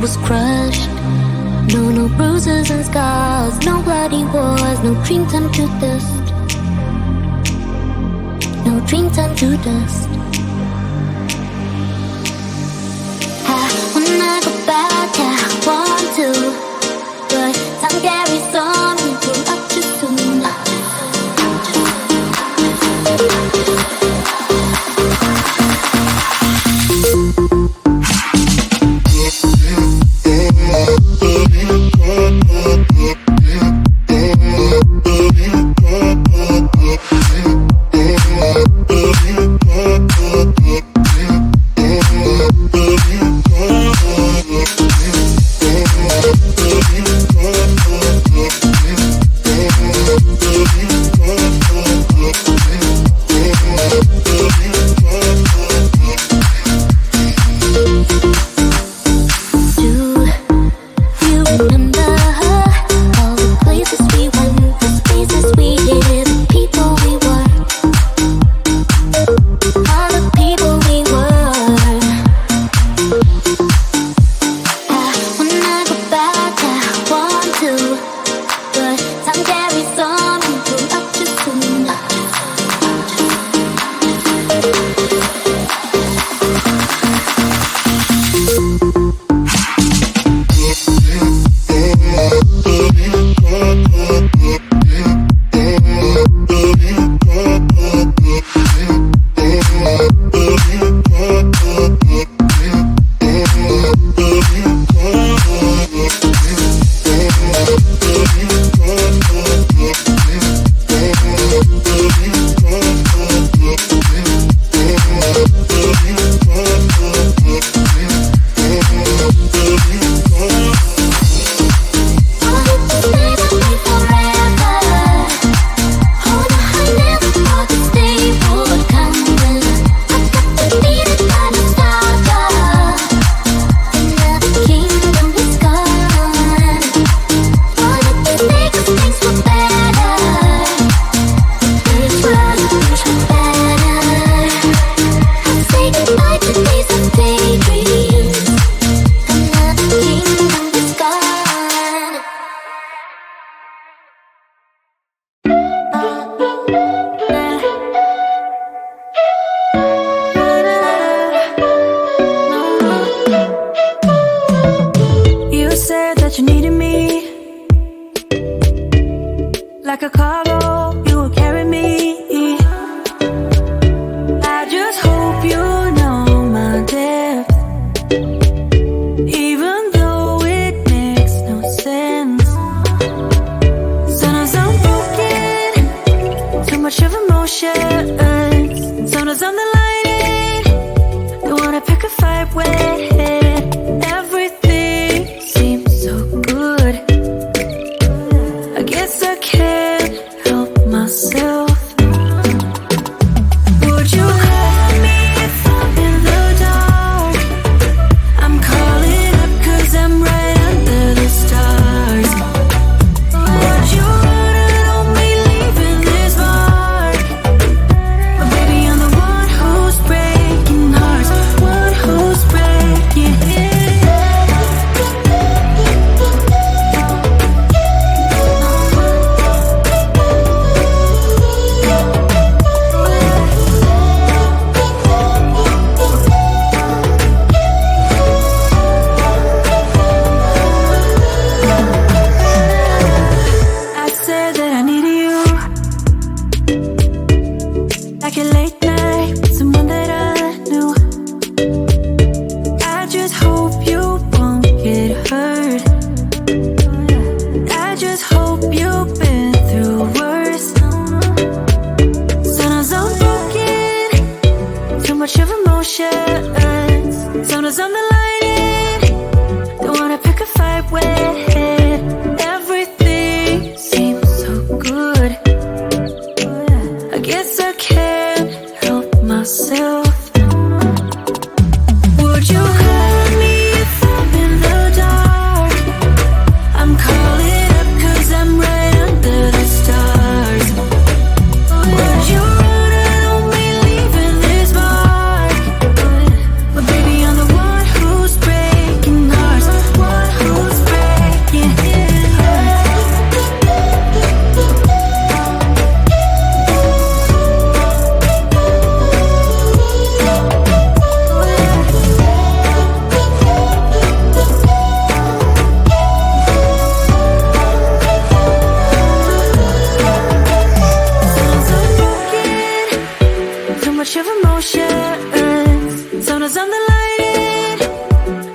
was crushed. No bruises and scars, no bloody wars, no dream turned to dust. No dream turned to dust. When I go back, I want to, but time carries on, we grew up too soon. Would 'cause I'm the light,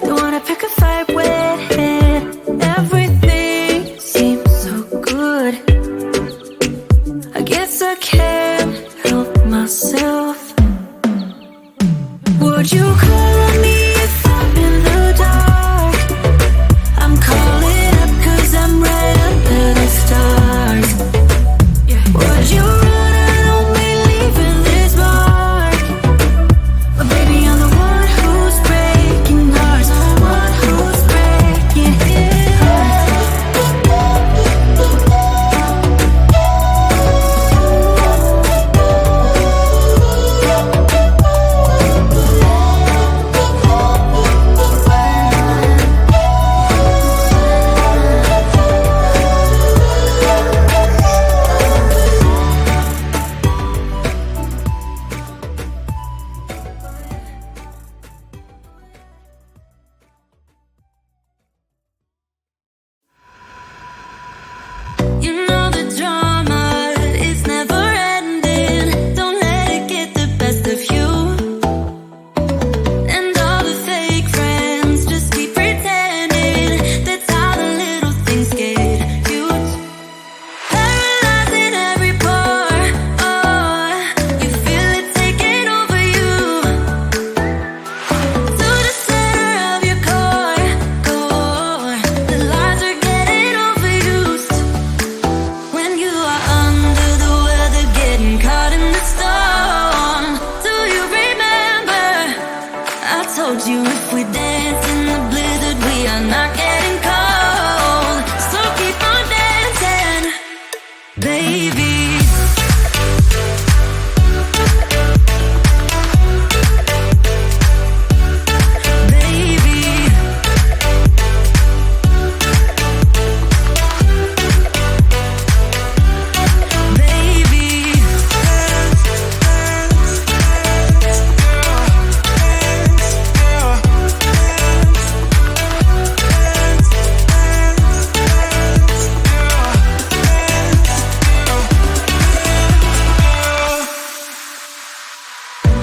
don't wanna pick a fight with it. Everything seems so good, I guess I can't help myself. Would you call on me if I'm in the dark? I'm calling up 'cause I'm right under the stars. Would you run out on me leaving this mark? But baby, I'm the one who's breaking hearts, the one who's breaking hearts. You know the drama is never ending. Don't let it get the best of you. And all the fake friends just keep pretending. That's how the little things get cute. Paralyzing every pore. Oh, you feel it taking over you. To the center of your core. The lies are getting overused. When you are under the weather, getting caught in the storm. Do you remember? I told you if we dance in the blizzard, we are not getting cold. So keep on dancing, baby. Baby. Baby.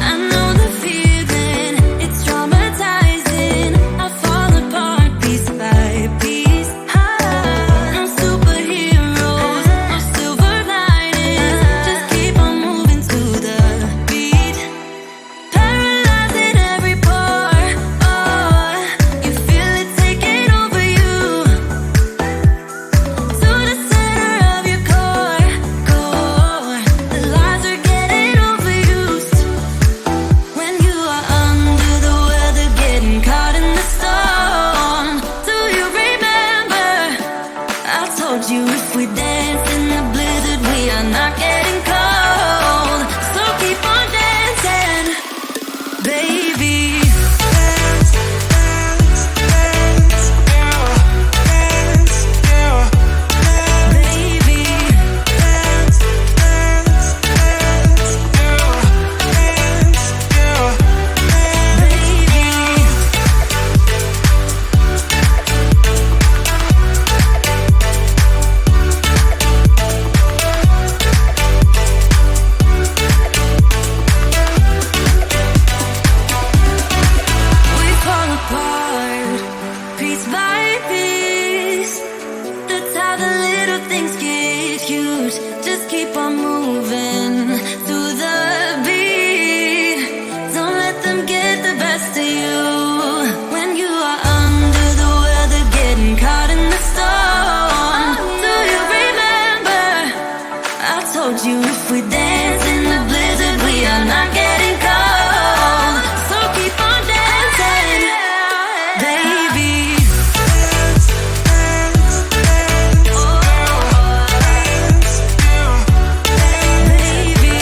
I know the feeling, it's traumatizing. I fall apart piece by piece. No superheroes, no silver linings. Just keep on moving to the beat. Paralyzing every pore. Oh, you feel it taking over you. To the center of your core. The lies are getting overused. When you are under the weather, getting caught in the storm. Do you remember? I told you if we dance in the blizzard, we are not getting cold. So keep on dancing, baby. We fall apart, piece by piece. That's how the little things get huge. Just keep on moving to the beat. Don't let them get the best of you. When you are under the weather, getting caught in the storm. Do you remember? I told you if we dance in the blizzard, we are not getting cold. So keep on dancing, baby. Baby.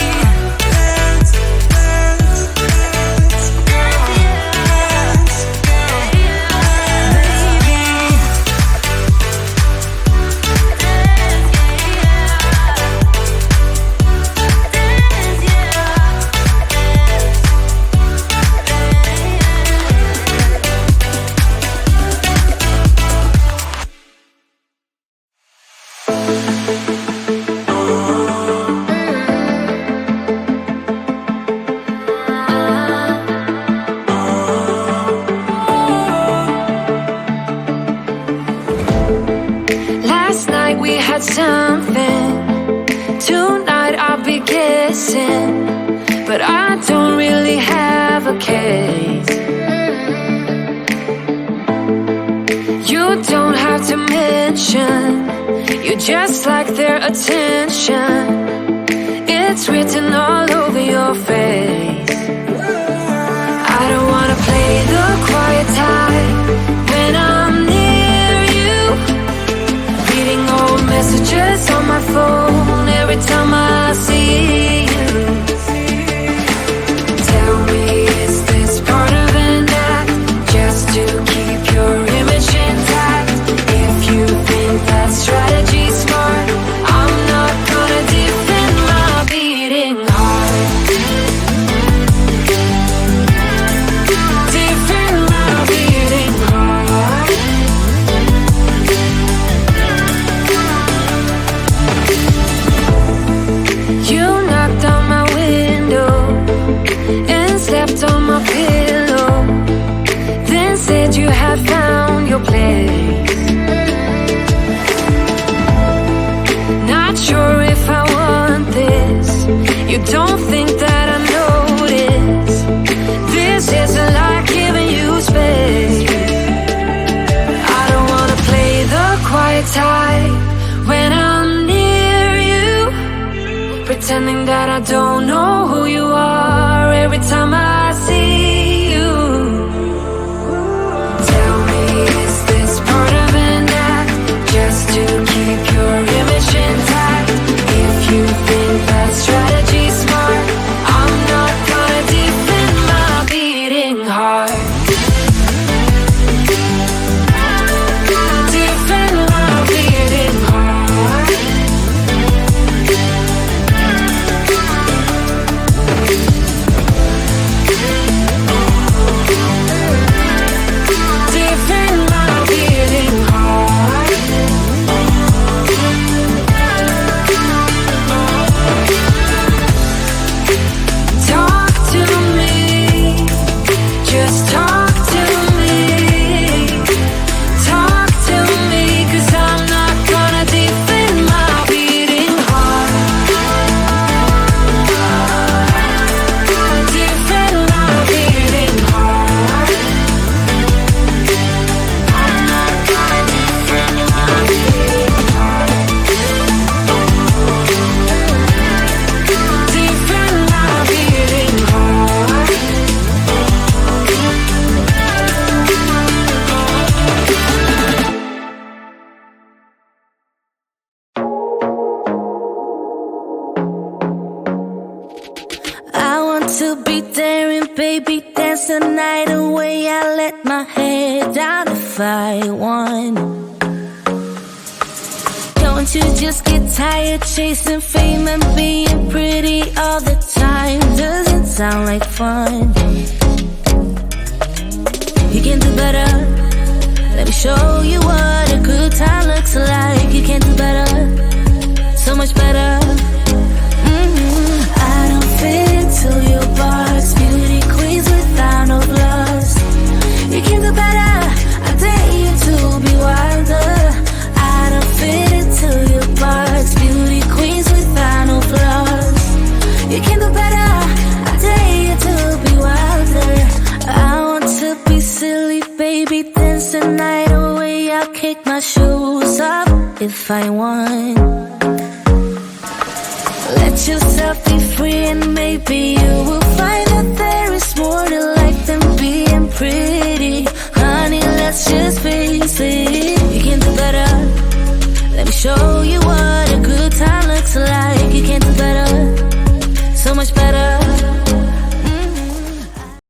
be guessing, but I don't really have a case. You don't have to mention, you just like their attention. It's written all over your face. I don't wanna play the quiet type when I'm near you, reading old messages on my phone every time I see you. Tell me, is this part of an act, just to keep your image intact? If you think that strategy's smart, I'm not gonna defend my beating heart. Defend my beating heart. You knocked on my window and slept on my pillow, then said you had found your place. Not sure if I want this. You don't think that I notice. This isn't like giving you space. I don't wanna play the quiet type when I'm near you, pretending that I don't know who you are every time I see you. Tell me, is this part of an act, just to keep your image intact? If you think that strategy's smart, I'm not gonna defend my beating heart. Defend my beating heart. Defend my beating heart. Talk to me, just talk to me. Talk to me, 'cause I'm not gonna defend my beating heart. Defend my beating heart. I'm not gonna defend my beating heart. Defend my beating heart. I want to be there and baby dance the night away. I let my head down if I want. Don't you just get tired chasing fame and being pretty all the time? Doesn't sound like fun. You can do better. Let me show you what a good time looks like. You can do better, so much better. I don't fit into your box, beauty queens without no gloves. You can do better, I dare you to be wilder. I don't fit into your box, beauty queens without no flaws. You can do better, I dare you to be wilder. I want to be silly, baby, dance the night away. I'll kick my shoes up if I want. Let yourself be free and maybe you will find that